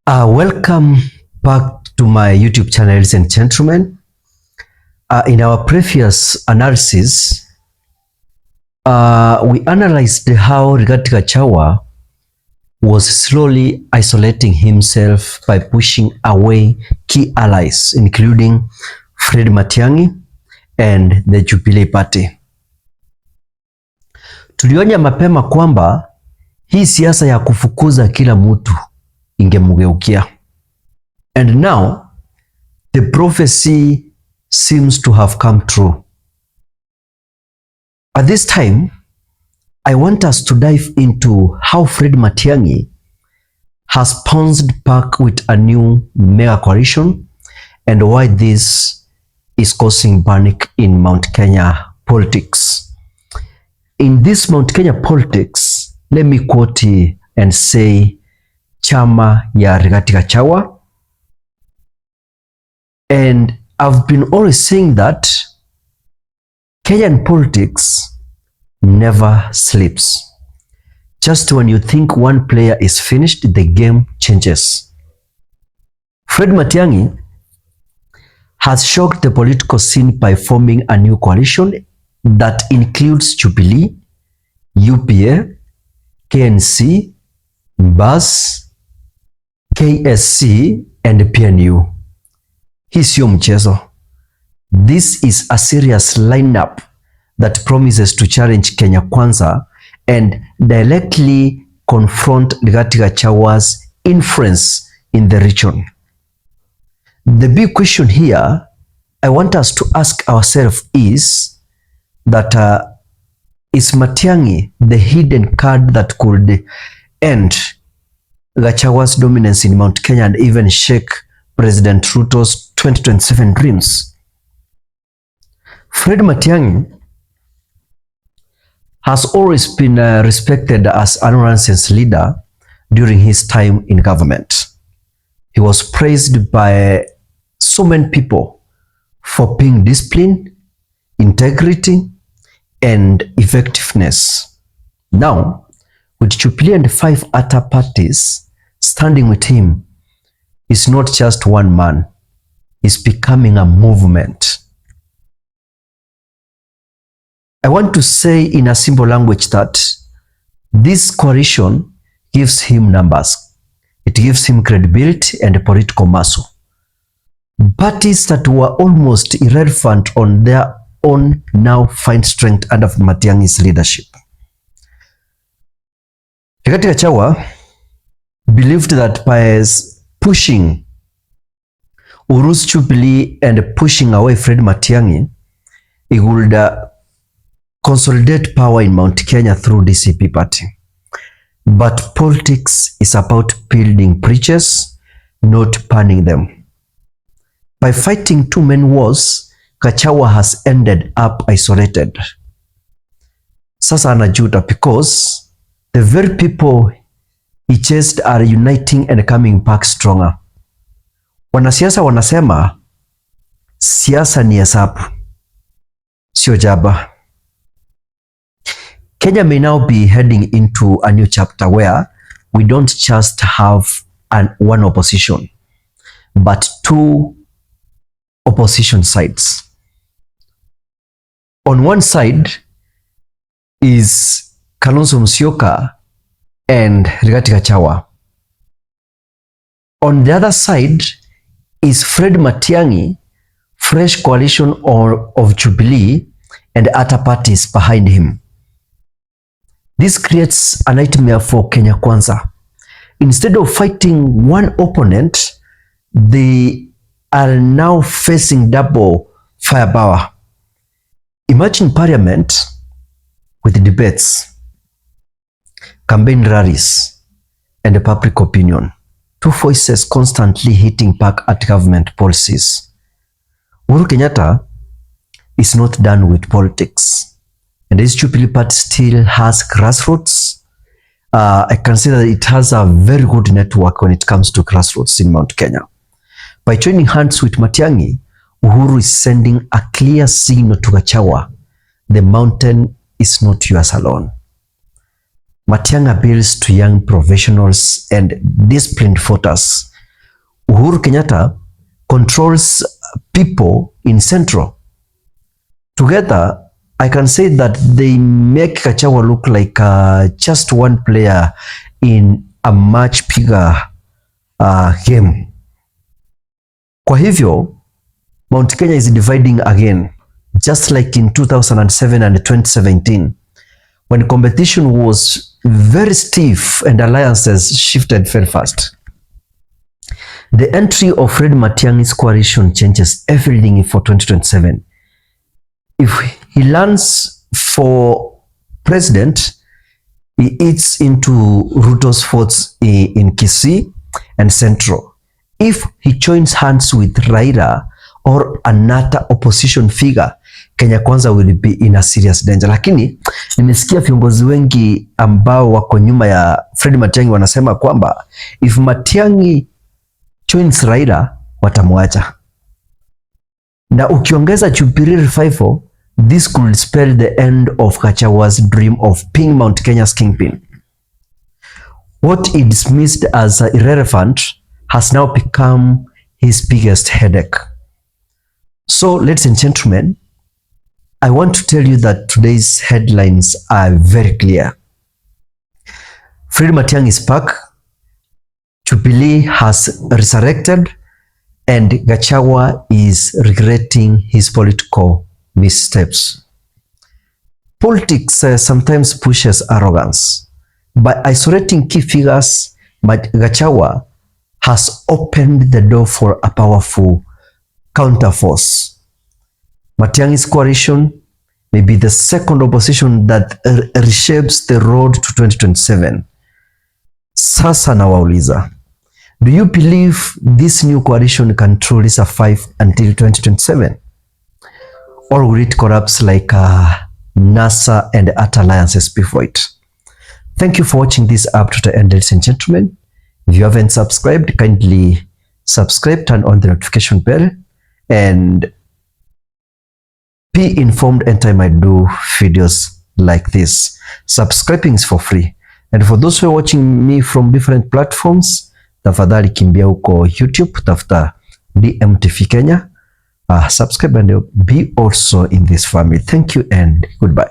Welcome back to my YouTube channel, ladies and gentlemen. In our previous analysis, we analyzed how Rigathi Gachagua was slowly isolating himself by pushing away key allies, including Fred Matiang'i and the Jubilee party. Tulionya mapema kwamba hii siasa ya kufukuza kila mtu ingemugeukia. And now the prophecy seems to have come true. At this time, I want us to dive into how Fred Matiang'i has bounced back with a new mega coalition and why this is causing panic in Mount Kenya politics. In this Mount Kenya politics, let me quote and say chama ya Rigathi Gachagua. And I've been always saying that Kenyan politics never sleeps. Just when you think one player is finished, the game changes. Fred Matiang'i has shocked the political scene by forming a new coalition that includes Jubilee, UPA, KNC, MBUS, KSC and PNU. Hii sio mchezo. This is a serious lineup that promises to challenge Kenya Kwanza and directly confront Rigathi Gachagua's influence in the region. The big question here I want us to ask ourselves is that is Matiang'i the hidden card that could end Gachagua's dominance in Mount Kenya and even shake President Ruto's 2027 dreams? Fred Matiang'i has always been respected as an nonsense leader during his time in government. He was praised by so many people for being disciplined, integrity, and effectiveness. Now, with Jubilee and 5 other parties standing with him, is not just one man, it's becoming a movement. I want to say in a simple language that this coalition gives him numbers. It gives him credibility and political muscle. Parties that were almost irrelevant on their own now find strength under Matiang'i's leadership. Rigathi Gachagua believed that by pushing Uru's Jubilee and pushing away Fred Matiang'i, he would consolidate power in Mount Kenya through DCP party. But politics is about building bridges, not burning them. By fighting two main wars, Gachagua has ended up isolated. Sasa anajuta because the very people he chased are uniting and coming back stronger. Wanasiasa wanasema siasa ni hesabu, sio jaba. Kenya may now be heading into a new chapter where we don't just have one opposition, but 2 opposition sides. On one side is Kalonzo Musyoka and Rigathi Gachagua. On the other side is Fred Matiang'i, fresh coalition of Jubilee and other parties behind him. This creates a nightmare for Kenya Kwanza. Instead of fighting one opponent, they are now facing double firepower. Imagine parliament with debates, campaign rallies, and public opinion. 2 voices constantly hitting back at government policies. Uhuru Kenyatta is not done with politics. And this Jubilee party still has grassroots. I consider that it has a very good network when it comes to grassroots in Mount Kenya. By joining hands with Matiang'i, Uhuru is sending a clear signal to Gachagua. The mountain is not yours alone. Matiang'i appeals to young professionals and disciplined voters Uhuru Kenyatta controls people in Central. Together, I can say that they make Gachagua look like just one player in a much bigger game. Kwa hivyo, Mount Kenya is dividing again, just like in 2007 and 2017, when competition was very stiff and alliances shifted very fast. The entry of Fred Matiangi's coalition changes everything for 2027. If he lands for president, he eats into Ruto's votes in Kisii and Central. If he joins hands with Raila or another opposition figure, Kenya Kwanza will be in a serious danger. Lakini nimesikia viongozi wengi ambao wako nyuma ya Fred Matiang'i wanasema kwamba if Matiang'i joins Raila watamwacha. Na ukiongeza Jubilee revival, this could spell the end of Gachagua's dream of being Mount Kenya's kingpin. What he dismissed as irrelevant has now become his biggest headache. So, ladies and gentlemen, I want to tell you that today's headlines are very clear. Fred Matiang'i is back, Jubilee has resurrected, and Gachagua is regretting his political missteps. Politics sometimes pushes arrogance. By isolating key figures, Gachagua has opened the door for a powerful counterforce. Matiang'i's coalition may be the second opposition that reshapes the road to 2027. Sasa nawauliza, do you believe this new coalition can truly survive until 2027? Or will it collapse like NASA and other alliances before it? Thank you for watching this up to the end, ladies and gentlemen. If you haven't subscribed, kindly subscribe, turn on the notification bell, and be informed anytime I do videos like this. Subscribing is for free. And for those who are watching me from different platforms, tafadhali kimbia huko YouTube, tafuta DMTV Kenya. Subscribe and be also in this family. Thank you and goodbye.